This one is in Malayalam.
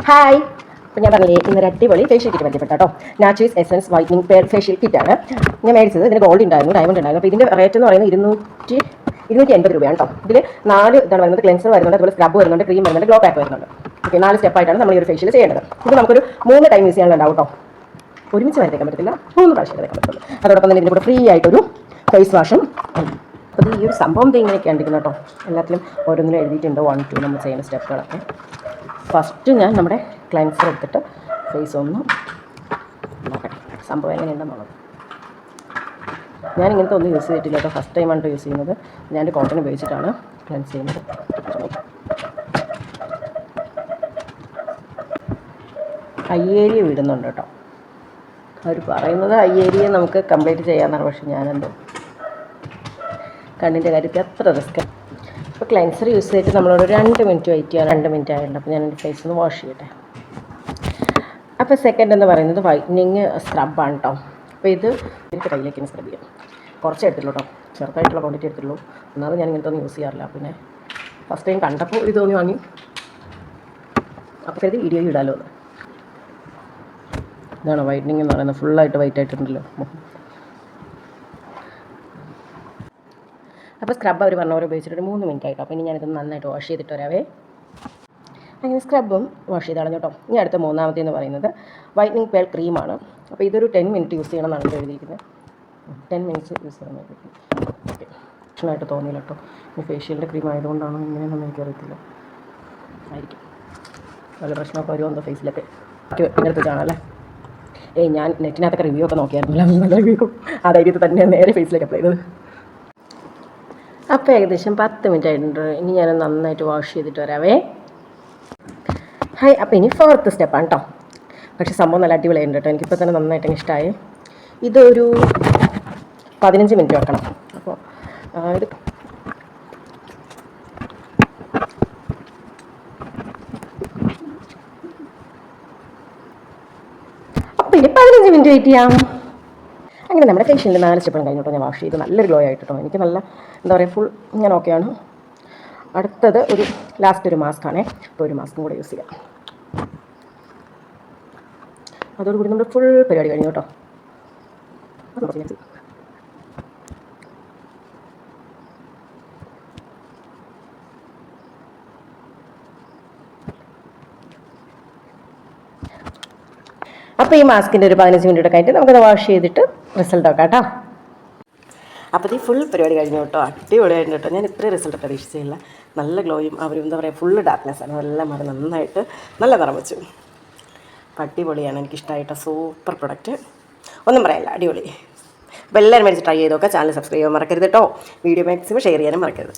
ഹായ്. അപ്പോൾ ഞാൻ പറഞ്ഞില്ലേ ഇന്നൊരു അടിപൊളി ഫേഷ്യൽ കിറ്റ് പരിചയപ്പെട്ട കേട്ടോ. Naturals essence whitening pearl facial കിറ്റാണ് ഞാൻ മേടിച്ചത്. ഇതിന് ഗോൾഡ് ഉണ്ടായിരുന്നു, ഡയമണ്ട് ഉണ്ടായിരുന്നു. അപ്പോൾ ഇതിൻ്റെ റേറ്റ് എന്ന് പറയുന്നത് 280 രൂപയാണ് കേട്ടോ. ഇതിൽ 4 ഇതാണ് വരുന്നത്. ക്ലെൻസർ വരുന്നുണ്ട്, അതുപോലെ സ്ക്രബ് വരുന്നുണ്ട്, ക്രീം വരുന്നുണ്ട്, ഗ്ലോ പാക്ക് വരുന്നുണ്ട്. ഓക്കെ, 4 സ്റ്റെപ്പായിട്ടാണ് നമ്മൾ ഈ ഒരു ഫേഷ്യൽ ചെയ്യേണ്ടത്. ഇത് നമുക്കൊരു 3 ടൈം യൂസ് ചെയ്യാനുണ്ടാവും കേട്ടോ. ഒരുമിച്ച് വരത്തേക്കാൻ പറ്റത്തില്ല, 3 പ്രാവശ്യം എടുക്കാൻ പറ്റുള്ളൂ. അതോടൊപ്പം തന്നെ ഇതിൻ്റെ കൂടെ ഫ്രീ ആയിട്ടൊരു ഫേസ് വാഷും. അപ്പോൾ ഈ ഒരു സംഭവം ഇങ്ങനെയൊക്കെയാണ് ഇരിക്കുന്നത് കേട്ടോ. എല്ലാത്തിലും ഓരോന്നിലും എഴുതിയിട്ടുണ്ട് 1 2 നമ്മൾ ചെയ്യുന്ന സ്റ്റെപ്പുകളൊക്കെ. ഫസ്റ്റ് ഞാൻ നമ്മുടെ ക്ലെൻസർ എടുത്തിട്ട് ഫേസ് ഒന്ന് നോക്കട്ടെ സംഭവം എങ്ങനെയുണ്ടെന്നുള്ളത്. ഞാൻ ഇങ്ങനത്തെ ഒന്നും യൂസ് ചെയ്തിട്ടില്ല കേട്ടോ, ഫസ്റ്റ് ടൈമാണ് യൂസ് ചെയ്യുന്നത്. ഞാൻ കോട്ടൺ ഉപയോഗിച്ചിട്ടാണ് ക്ലെൻസ് ചെയ്യുന്നത്. ഐ ഏരിയ വിടുന്നുണ്ട് കേട്ടോ. അവർ പറയുന്നത് ഐ ഏരിയ നമുക്ക് കംപ്ലീറ്റ് ചെയ്യാമെന്നാണ്. പക്ഷേ ഞാനെന്തോ കണ്ണിൻ്റെ കാര്യത്തിൽ അത്ര റിസ്ക്. അപ്പോൾ ക്ലെൻസർ യൂസ് ചെയ്തിട്ട് നമ്മളോട് 2 മിനിറ്റ് വെയിറ്റ് ചെയ്യാം. 2 മിനിറ്റ് ആയിട്ടുണ്ട്. അപ്പോൾ ഞാൻ എൻ്റെ ഫേസ് ഒന്ന് വാഷ് ചെയ്യട്ടെ. അപ്പോൾ സെക്കൻഡ് എന്ന് പറയുന്നത് വൈറ്റനിങ് സ്ക്രബാണ് കേട്ടോ. അപ്പോൾ ഇത് എനിക്ക് കയ്യിലേക്ക് സ്ക്രബ് ചെയ്യാം. കുറച്ചേ എടുത്തുള്ളൂ കേട്ടോ, ചെറുതായിട്ടുള്ള ക്വാണ്ടിറ്റി എടുത്തുള്ളൂ. ഒന്നാമത് ഞാൻ ഇങ്ങനത്തെ ഒന്നും യൂസ് ചെയ്യാറില്ല. പിന്നെ ഫസ്റ്റ് ടൈം കണ്ടപ്പോൾ ഇത് തോന്നി വാങ്ങി. അപ്പോൾ ഇത് വീഡിയോ ഇടാമല്ലോ. ഇതാണ് വൈറ്റനിങ് എന്ന് പറയുന്നത്. ഫുള്ളായിട്ട് വൈറ്റ് ആയിട്ടുണ്ടല്ലോ. അപ്പോൾ സ്ക്രബ് അവർ പറഞ്ഞ പോലെ ഉപയോഗിച്ചിട്ട് 3 മിനിറ്റ് ആയിട്ടോ. അപ്പോൾ ഇനി ഞാനിത് നന്നായിട്ട് വാഷ് ചെയ്തിട്ട് വരാവേ. അങ്ങനെ സ്ക്രബും വാഷ് ചെയ്ത് കളഞ്ഞു കേട്ടോ. ഇനി അടുത്ത മൂന്നാമത്തേന്ന് പറയുന്നത് വൈറ്റനിങ് പേൾ ക്രീമാണ്. അപ്പോൾ ഇതൊരു 10 മിനിറ്റ് യൂസ് ചെയ്യണം എന്നാണ് എഴുതിയിരിക്കുന്നത്. 10 മിനിറ്റ്സ് യൂസ് ചെയ്യണം. ഓക്കെ, പ്രശ്നമായിട്ട് തോന്നിയില്ല കേട്ടോ. ഇനി ഫേഷ്യലിൻ്റെ ക്രീം ആയതുകൊണ്ടാണോ ഇങ്ങനെയൊന്നും എനിക്കറിയത്തില്ല. ആയിരിക്കും വല്ല പ്രശ്നമൊക്കെ വരുമോ എന്തോ ഫേസിലൊക്കെ എടുത്ത് കാണാമല്ലേ. ഞാൻ നെറ്റിനകത്തൊക്കെ റിവ്യൂ ഒക്കെ നോക്കിയായിരുന്നില്ല, നല്ല റിവ്യൂ. ആ ധൈര്യത്തിൽ തന്നെയാണ് നേരെ ഫേസിലേക്ക് അപ്ലൈ ചെയ്തത്. അപ്പോൾ ഏകദേശം 10 മിനിറ്റ് ആയിട്ടുണ്ട്. ഇനി ഞാൻ നന്നായിട്ട് വാഷ് ചെയ്തിട്ട് വരാവേ. ഹായ്. അപ്പോൾ ഇനി 4th സ്റ്റെപ്പാണ് കേട്ടോ. പക്ഷേ സംഭവം നല്ല അടിപൊളിയുണ്ട് കേട്ടോ. എനിക്കിപ്പോൾ തന്നെ നന്നായിട്ട് ഇഷ്ടമായി. ഇതൊരു 15 മിനിറ്റ് വെക്കണം. അപ്പോൾ ഇത് അപ്പോൾ ഇനി 15 മിനിറ്റ് വെയിറ്റ് ചെയ്യാം. അങ്ങനെ നമ്മുടെ ഫേഷ്യലിൻ്റെ 4 സ്റ്റെപ്പും കഴിഞ്ഞിട്ടോ ഞാൻ വാഷ് ചെയ്ത് നല്ലൊരു ഗ്ലോ ആയിട്ട് കേട്ടോ. എനിക്ക് നല്ല എന്താ പറയുക, ഫുൾ ഞാൻ ഓക്കെയാണ്. അടുത്തത് ഒരു ലാസ്റ്റ് ഒരു മാസ്ക് ആണേ. അപ്പോൾ ഒരു മാസ്കും കൂടെ യൂസ് ചെയ്യാം. അതോടുകൂടി നമ്മുടെ ഫുൾ പരിപാടി കഴിഞ്ഞു കേട്ടോ. അപ്പോൾ ഈ മാസ്കിൻ്റെ ഒരു 15 മിനിറ്റ് കഴിഞ്ഞിട്ട് നമുക്കത് വാഷ് ചെയ്തിട്ട് റിസൾട്ട് നോക്കാം കേട്ടോ. അപ്പോൾ ഈ ഫുൾ പരിപാടി കഴിഞ്ഞു കേട്ടോ. അടിപൊളിയായിരുന്നു കേട്ടോ. ഞാൻ ഇത്രയും റിസൾട്ട് പ്രതീക്ഷിച്ചില്ല. നല്ല ഗ്ലോയും അവർ എന്താ പറയുക, ഫുള്ള് ഡാർക്ക്നെസ്സാണ്. എല്ലാം മാറി നന്നായിട്ട് നല്ല നിറം വെച്ചു. അടിപൊളിയാണ്, എനിക്കിഷ്ടമായിട്ടോ. സൂപ്പർ പ്രൊഡക്റ്റ്, ഒന്നും പറയാനില്ല, അടിപൊളി. അപ്പോൾ എല്ലാവരും മേടിച്ച് ട്രൈ ചെയ്ത് നോക്കാം. ചാനൽ സബ്സ്ക്രൈബ് ചെയ്യാൻ മറക്കരുത് കേട്ടോ. വീഡിയോ മാക്സിമം ഷെയർ ചെയ്യാനും മറക്കരുത്.